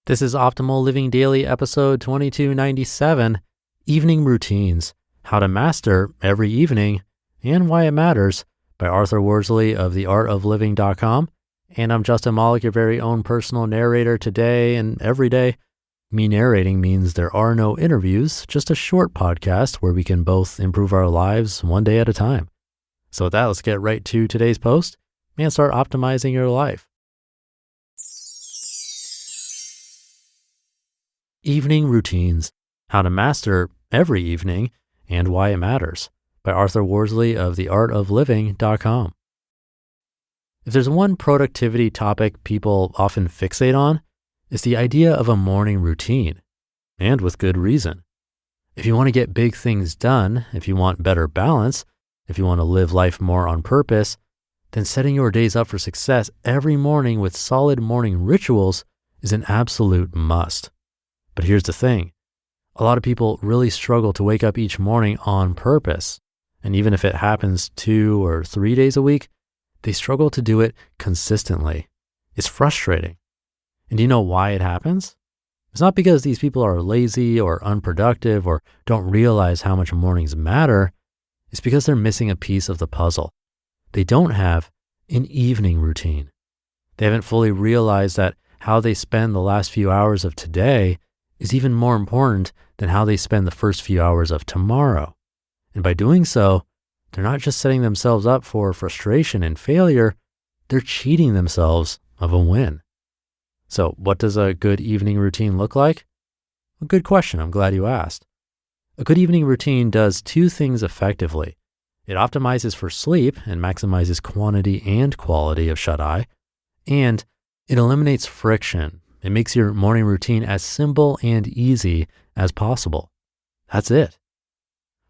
This is Optimal Living Daily, episode 2297, Evening Routines, How to Master Every Evening and Why It Matters, by Author Worsley of theartofliving.com. And I'm Justin Malik, your very own personal narrator today and every day. Me narrating means there are no interviews, just a short podcast where we can both improve our lives one day at a time. So with that, let's get right to today's post and start optimizing your life. Evening Routines, How to Master Every Evening and Why It Matters, by Author Worsley of theartofliving.com. If there's one productivity topic people often fixate on, it's the idea of a morning routine, and with good reason. If you want to get big things done, if you want better balance, if you want to live life more on purpose, then setting your days up for success every morning with solid morning rituals is an absolute must. But here's the thing. A lot of people really struggle to wake up each morning on purpose. And even if it happens 2 or 3 days a week, they struggle to do it consistently. It's frustrating. And do you know why it happens? It's not because these people are lazy or unproductive or don't realize how much mornings matter. It's because they're missing a piece of the puzzle. They don't have an evening routine. They haven't fully realized that how they spend the last few hours of today is even more important than how they spend the first few hours of tomorrow. And by doing so, they're not just setting themselves up for frustration and failure, they're cheating themselves of a win. So what does a good evening routine look like? A good question. I'm glad you asked. A good evening routine does 2 things effectively. It optimizes for sleep and maximizes quantity and quality of shut-eye, and it eliminates friction. It makes your morning routine as simple and easy as possible. That's it.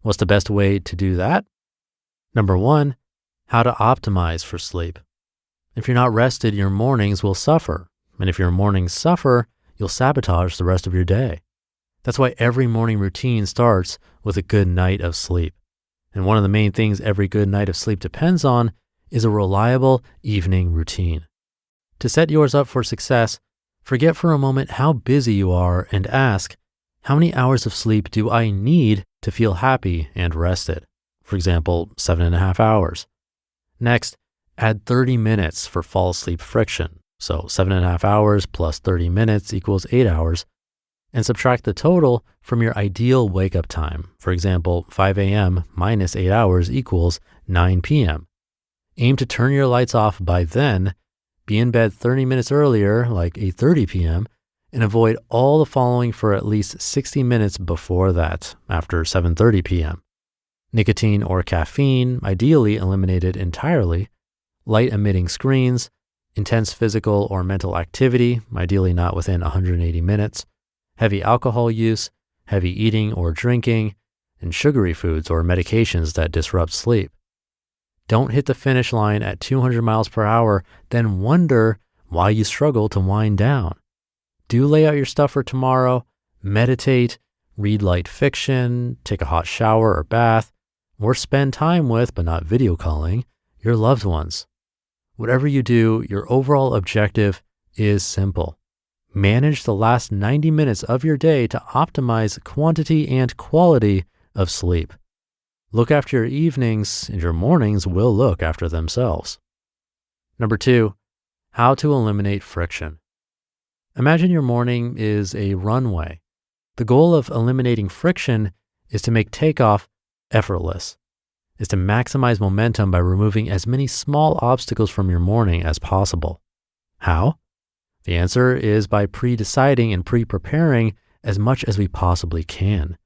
What's the best way to do that? Number 1, how to optimize for sleep. If you're not rested, your mornings will suffer. And if your mornings suffer, you'll sabotage the rest of your day. That's why every morning routine starts with a good night of sleep. And one of the main things every good night of sleep depends on is a reliable evening routine. To set yours up for success, forget for a moment how busy you are and ask, how many hours of sleep do I need to feel happy and rested? For example, 7.5 hours. Next, add 30 minutes for fall sleep friction. So 7.5 hours plus 30 minutes equals 8 hours. And subtract the total from your ideal wake-up time. For example, 5 a.m. minus 8 hours equals 9 p.m. Aim to turn your lights off by then. Be in bed 30 minutes earlier, like 8:30 p.m., and avoid all the following for at least 60 minutes before that, after 7:30 p.m. Nicotine or caffeine, ideally eliminated entirely. Light-emitting screens. Intense physical or mental activity, ideally not within 180 minutes. Heavy alcohol use, heavy eating or drinking, and sugary foods or medications that disrupt sleep. Don't hit the finish line at 200 miles per hour, then wonder why you struggle to wind down. Do lay out your stuff for tomorrow, meditate, read light fiction, take a hot shower or bath, or spend time with, but not video calling, your loved ones. Whatever you do, your overall objective is simple. Manage the last 90 minutes of your day to optimize quantity and quality of sleep. Look after your evenings, and your mornings will look after themselves. Number 2, how to eliminate friction. Imagine your morning is a runway. The goal of eliminating friction is to make takeoff effortless, is to maximize momentum by removing as many small obstacles from your morning as possible. How? The answer is by pre-deciding and pre-preparing as much as we possibly can.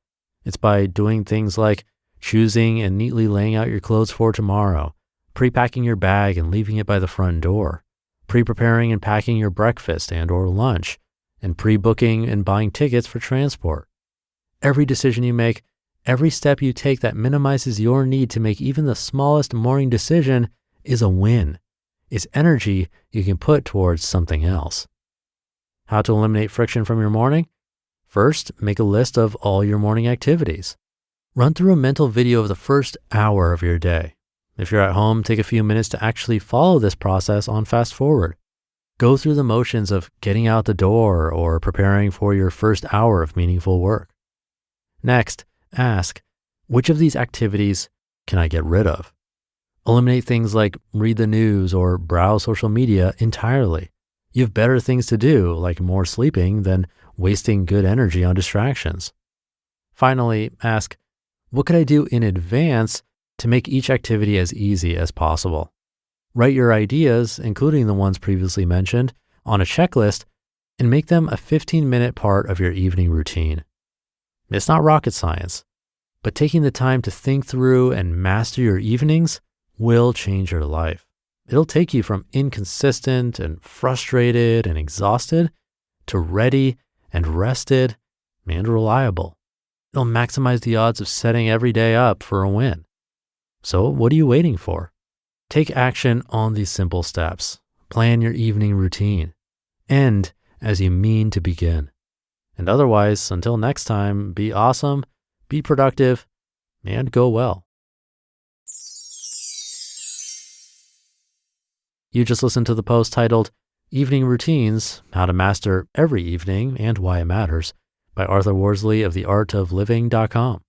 It's by doing things like choosing and neatly laying out your clothes for tomorrow, pre-packing your bag and leaving it by the front door, pre-preparing and packing your breakfast and or lunch, and pre-booking and buying tickets for transport. Every decision you make, every step you take that minimizes your need to make even the smallest morning decision is a win. It's energy you can put towards something else. How to eliminate friction from your morning? First, make a list of all your morning activities. Run through a mental video of the first hour of your day. If you're at home, take a few minutes to actually follow this process on fast forward. Go through the motions of getting out the door or preparing for your first hour of meaningful work. Next, ask, which of these activities can I get rid of? Eliminate things like read the news or browse social media entirely. You have better things to do, like more sleeping, than wasting good energy on distractions. Finally, ask, what could I do in advance to make each activity as easy as possible? Write your ideas, including the ones previously mentioned, on a checklist and make them a 15-minute part of your evening routine. It's not rocket science, but taking the time to think through and master your evenings will change your life. It'll take you from inconsistent and frustrated and exhausted to ready and rested and reliable. It'll maximize the odds of setting every day up for a win. So what are you waiting for? Take action on these simple steps. Plan your evening routine. End as you mean to begin. And otherwise, until next time, be awesome, be productive, and go well. You just listened to the post titled Evening Routines, How to Master Every Evening and Why It Matters by Arthur Worsley of theartofliving.com.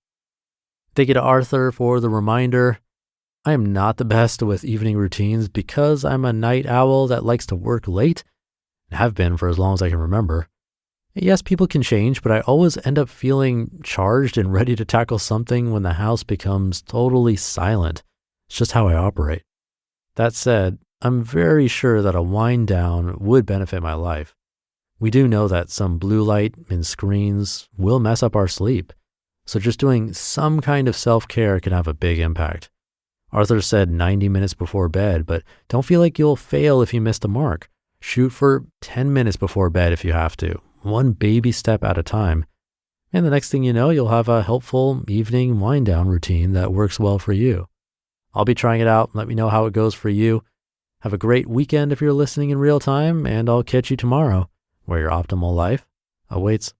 Thank you to Arthur for the reminder. I am not the best with evening routines because I'm a night owl that likes to work late and have been for as long as I can remember. Yes, people can change, but I always end up feeling charged and ready to tackle something when the house becomes totally silent. It's just how I operate. That said, I'm very sure that a wind down would benefit my life. We do know that some blue light and screens will mess up our sleep, so just doing some kind of self-care can have a big impact. Arthur said 90 minutes before bed, but don't feel like you'll fail if you miss the mark. Shoot for 10 minutes before bed if you have to, one baby step at a time. And the next thing you know, you'll have a helpful evening wind down routine that works well for you. I'll be trying it out. Let me know how it goes for you. Have a great weekend if you're listening in real time, and I'll catch you tomorrow, where your optimal life awaits.